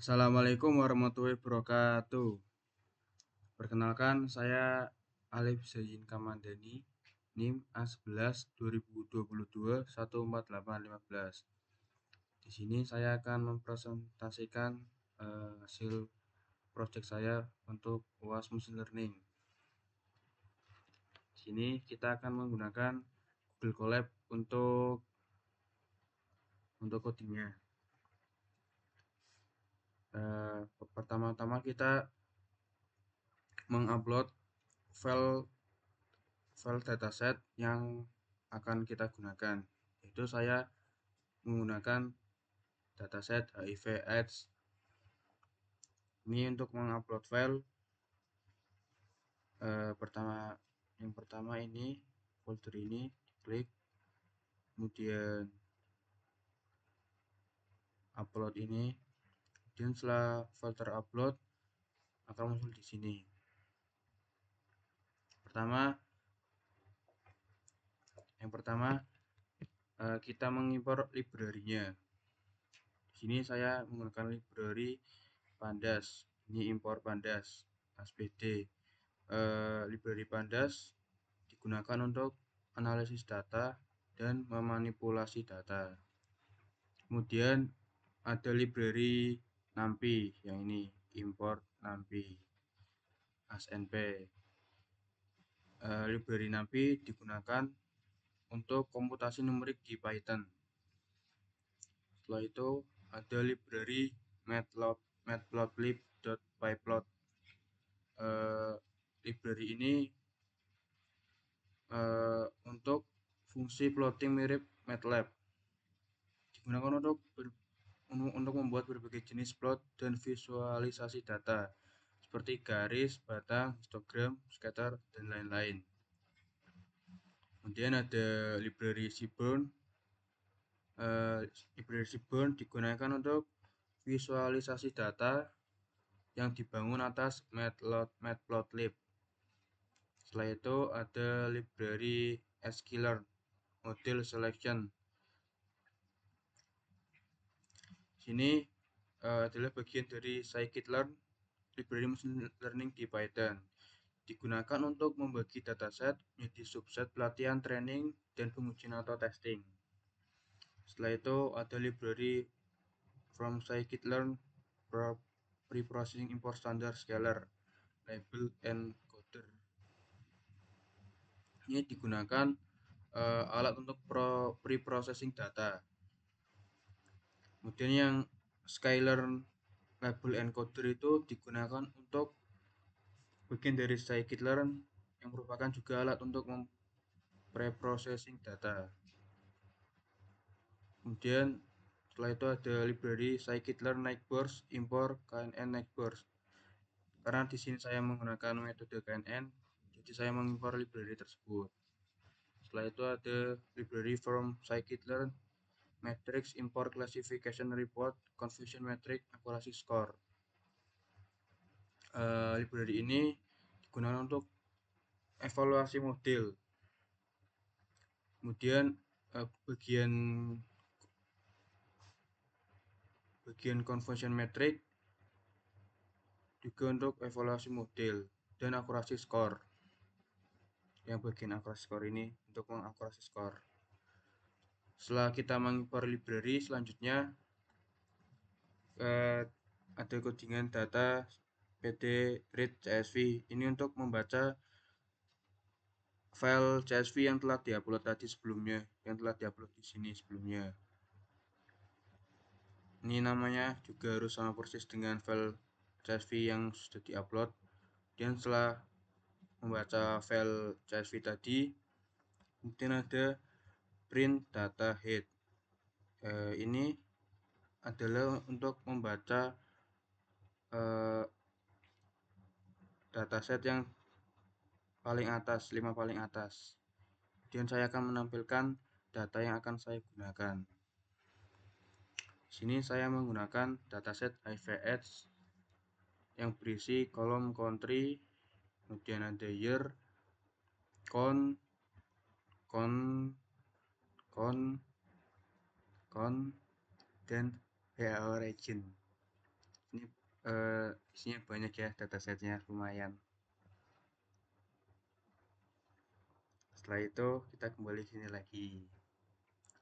Assalamualaikum warahmatullahi wabarakatuh. Perkenalkan, saya Alif Zain Kamandani, NIM A11 2022 14815. Di sini saya akan mempresentasikan hasil proyek saya untuk UAS Machine Learning. Di sini kita akan menggunakan Google Colab untuk codingnya. Pertama-tama kita mengupload file dataset yang akan kita gunakan. Itu saya menggunakan dataset HIV/AIDS. Ini untuk mengupload file yang pertama ini folder ini klik, kemudian upload ini, kemudian setelah filter upload akan muncul di sini. Yang pertama kita mengimpor library-nya. Di sini saya menggunakan library Pandas. Ini impor Pandas SPD. Library Pandas digunakan untuk analisis data dan memanipulasi data. Kemudian ada library NumPy, yang ini import NumPy ASNP. Library NumPy digunakan untuk komputasi numerik di Python. Setelah itu ada library matplotlib.pyplot. Library ini untuk fungsi plotting mirip MATLAB. Digunakan untuk membuat berbagai jenis plot dan visualisasi data seperti garis, batang, histogram, scatter, dan lain-lain. Kemudian ada library Seaborn. Library Seaborn digunakan untuk visualisasi data yang dibangun atas matplotlib. Setelah itu ada library sklearn model selection. Sini adalah bagian dari scikit-learn, library machine learning di Python. Digunakan untuk membagi dataset menjadi subset pelatihan, training, dan pengujian atau testing. Setelah itu ada library from scikit-learn pre-processing import standard scalar, label encoder. Ini digunakan alat untuk pre-processing data. Kemudian yang sklearn label encoder itu digunakan untuk bagian dari scikit-learn yang merupakan juga alat untuk pre-processing data. Kemudian setelah itu ada library scikit-learn neighbors import knn neighbors. Karena di sini saya menggunakan metode knn, jadi saya mengimpor library tersebut. Setelah itu ada library from scikit-learn matrix import classification report confusion matrix accuracy score. Library ini digunakan untuk evaluasi model. Kemudian bagian confusion matrix juga untuk evaluasi model dan akurasi skor. Yang bagian akurasi skor ini untuk mengakurasi skor. Setelah kita mengimpor library, selanjutnya ada codingan data pd read csv. Ini untuk membaca file csv yang telah diupload tadi sebelumnya, yang telah diupload di sini sebelumnya. Ini namanya juga harus sama persis dengan file csv yang sudah diupload. Dan setelah membaca file csv tadi, kemudian ada print data head. Ini adalah untuk membaca dataset yang paling atas, 5 paling atas. Kemudian saya akan menampilkan data yang akan saya gunakan. Sini saya menggunakan dataset HIV/AIDS yang berisi kolom country, kemudian ada year, count, dan WHO region. Ini Isinya banyak ya, datasetnya lumayan. Setelah itu kita kembali sini lagi.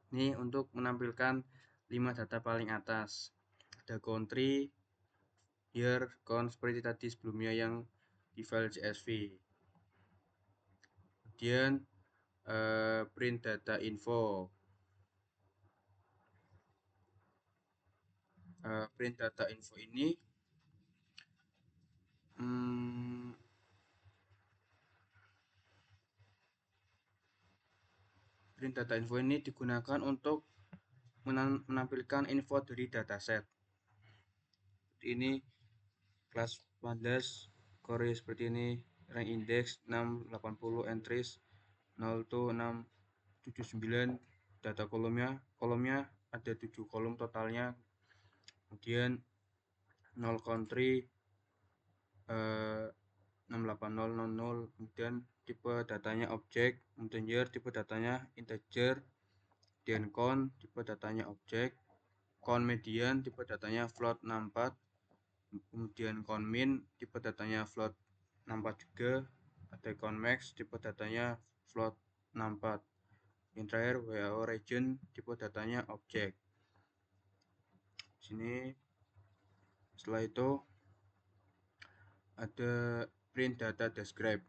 Ini untuk menampilkan 5 data paling atas. Ada country, year, count seperti tadi sebelumnya yang di file CSV. Kemudian print data info. Print data info ini print data info ini digunakan untuk menampilkan info dari dataset. Ini kelas pandas Korea seperti ini, rank index 680 entries 0 to 679, data kolomnya ada 7 kolom totalnya. Kemudian 0 country 68000, kemudian tipe datanya objek, kemudian year tipe datanya integer, dan count tipe datanya objek, count median tipe datanya float 64, kemudian count min tipe datanya float 64 juga, ada count max tipe datanya float 64. Yang terakhir WHO region tipe datanya objek. Sini setelah itu ada print data describe.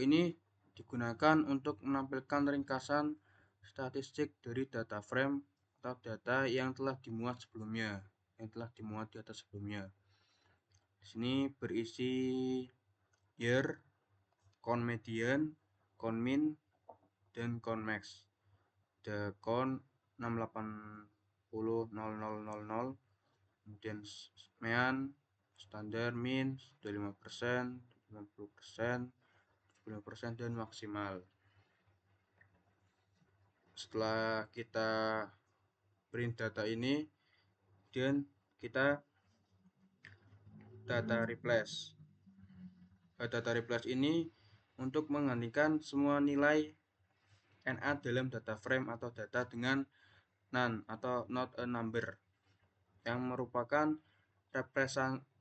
Ini digunakan untuk menampilkan ringkasan statistik dari data frame atau data yang telah dimuat di atas sebelumnya. Di sini berisi year, count median, count min, dan count max. Ada count 6800000, kemudian mean, standar, min sudah 5%, 50%, 70%, dan maksimal. Setelah kita print data ini, kemudian kita data replace. Data replace ini untuk menggantikan semua nilai NA dalam data frame atau data dengan none atau not a number, yang merupakan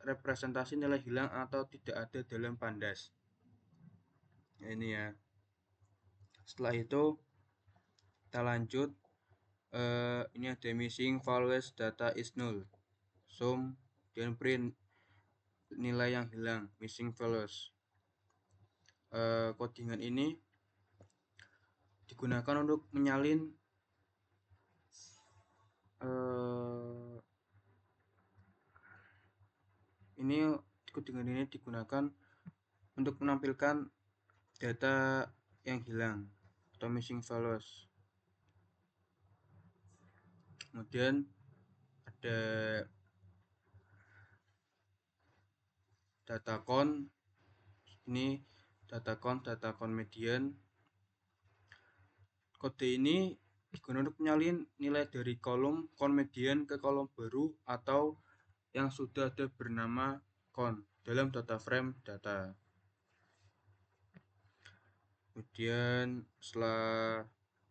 representasi nilai hilang atau tidak ada dalam pandas. Ini ya. Setelah itu kita lanjut. Ini ada missing values data is null, sum, dan print nilai yang hilang, missing values. Codingan ini digunakan untuk menyalin codingan ini digunakan untuk menampilkan data yang hilang atau missing values. Kemudian ada data count. Ini data count median. Kode ini digunakan untuk menyalin nilai dari kolom count median ke kolom baru atau yang sudah ada bernama count dalam data frame data. Kemudian setelah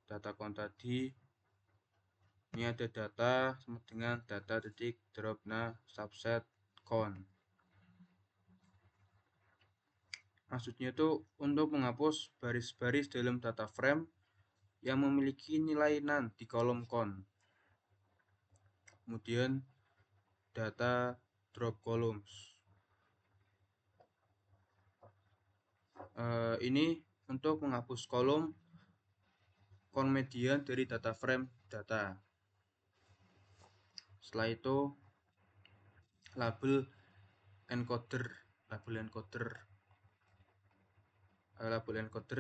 data count tadi, ini ada data sama dengan data titik dropna subset count. Maksudnya itu untuk menghapus baris-baris dalam data frame yang memiliki nilai none di kolom count. Kemudian data drop columns. Ini untuk menghapus kolom count median dari data frame data. Setelah itu label encoder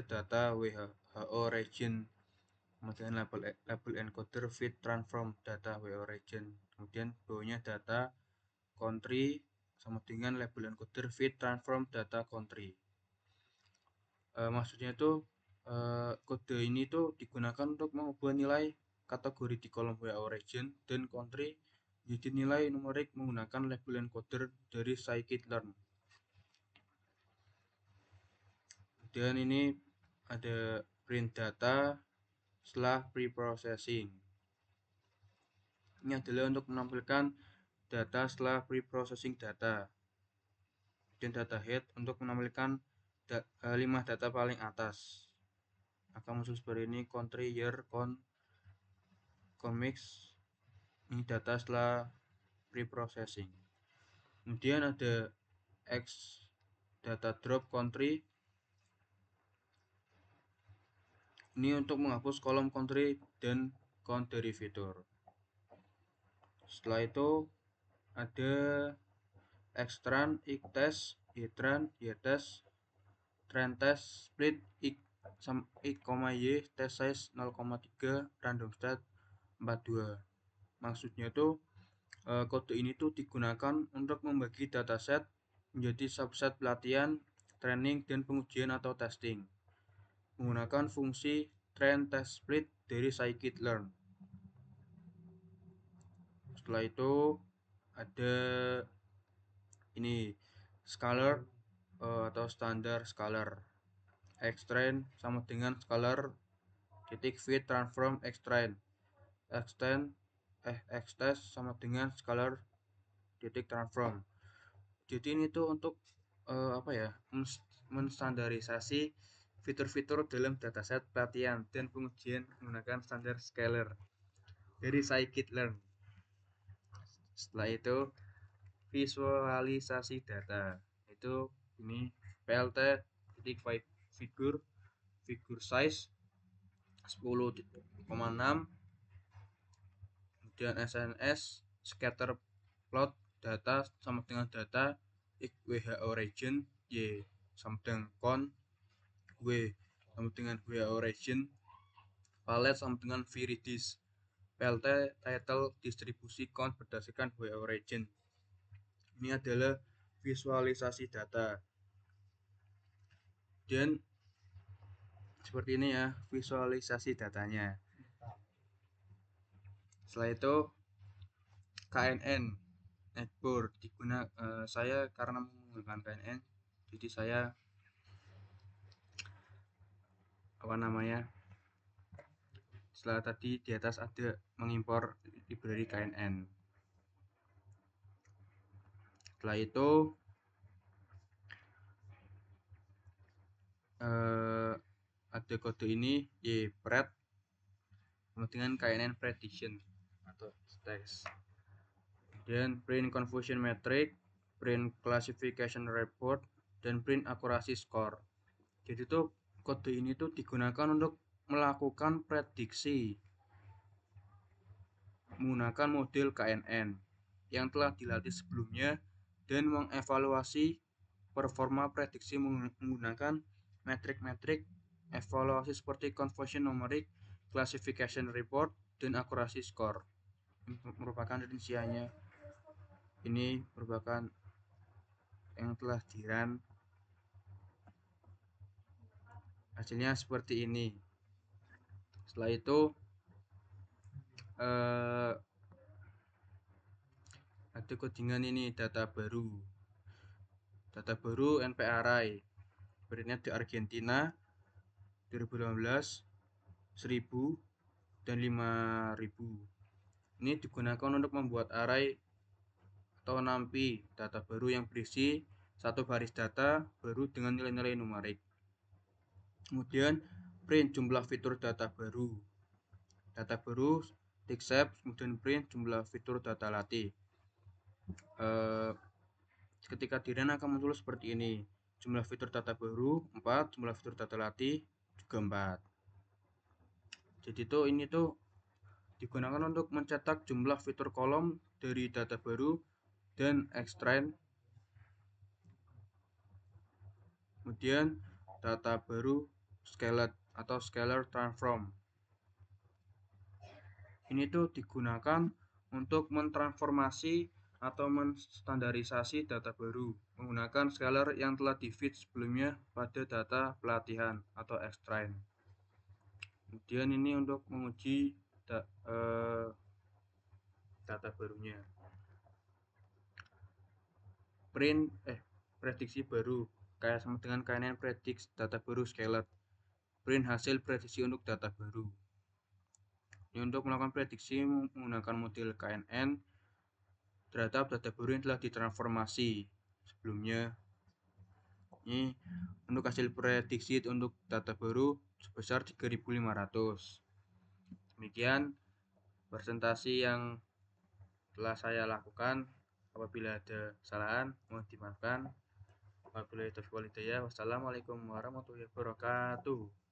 data WHO region, kemudian label encoder fit transform data WHO region, kemudian bawahnya data country sama dengan label encoder fit transform data country. Maksudnya itu kode ini tuh digunakan untuk mengubah nilai kategori di kolom WHO region dan country menjadi nilai numerik menggunakan label encoder dari scikit-learn. Dan ini ada print data setelah pre-processing. Ini adalah untuk menampilkan data setelah pre-processing data, dan data head untuk menampilkan 5 data paling atas. Akan muncul seperti ini: country, year, comics. Ini data setelah pre-processing. Kemudian ada X data drop country. Ini untuk menghapus kolom country dan count derivator. Setelah itu ada Xtran, Xtest, Ytran, Ytest, Trend test, split X, Y, test size 0,3, random stat 42. Maksudnya tuh kode ini tuh digunakan untuk membagi dataset menjadi subset pelatihan, training, dan pengujian atau testing menggunakan fungsi trend test split dari scikit-learn. Setelah itu ada ini scalar atau standar scalar. Xtrain sama dengan scalar titik fit transform xtrain. Xtest sama dengan scalar titik transform. Jadi ini tuh untuk apa ya, menstandarisasi fitur-fitur dalam dataset pelatihan dan pengujian menggunakan standar scalar dari scikit-learn. Setelah itu visualisasi data, itu ini plt titik figure size 10,6, kemudian SNS scatter plot data sama dengan data X WHO region, Y sama dengan count, W sama dengan WHO region, palette sama dengan viridis, PLT title distribusi count berdasarkan WHO region. Ini adalah visualisasi data. Dan seperti ini ya visualisasi datanya. Setelah itu KNN netboard saya karena menggunakan KNN, jadi saya setelah tadi di atas ada mengimpor library KNN. Setelah itu ada kode ini YPRED sama dengan KNN prediction atau text. Dan print confusion metric, print classification report, dan print accuracy score. Jadi tuh kode ini tuh digunakan untuk melakukan prediksi menggunakan model KNN yang telah dilatih sebelumnya dan mengevaluasi performa prediksi menggunakan metrik-metrik evaluasi seperti confusion numeric, classification report, dan accuracy score. Ini merupakan rinciannya. Ini merupakan yang telah dirun. Hasilnya seperti ini. Setelah itu ada codingan ini data baru NP Array, berinya di Argentina 2018, 1000, dan 5000. Ini digunakan untuk membuat array atau nampi data baru yang berisi satu baris data baru dengan nilai-nilai numerik. Kemudian print jumlah fitur data baru accept, kemudian print jumlah fitur data latih. Ketika dirun akan muncul seperti ini: jumlah fitur data baru 4, jumlah fitur data latih juga 4. Jadi tuh ini tuh digunakan untuk mencetak jumlah fitur kolom dari data baru dan extract. Kemudian data baru scaled atau scalar transform. Ini tuh digunakan untuk mentransformasi atau menstandarisasi data baru menggunakan scalar yang telah di-feed sebelumnya pada data pelatihan atau extract. Kemudian ini untuk menguji data barunya. Prediksi baru kayak sama dengan KNN predict data baru scaled. Print hasil prediksi untuk data baru. Ini untuk melakukan prediksi menggunakan model KNN terhadap data baru yang telah ditransformasi sebelumnya. Ini untuk hasil prediksi untuk data baru sebesar 3.500. Demikian presentasi yang telah saya lakukan. Apabila ada kesalahan, mohon dimaafkan. Wabillahi taufiq wal hidayah. Wassalamualaikum warahmatullahi wabarakatuh.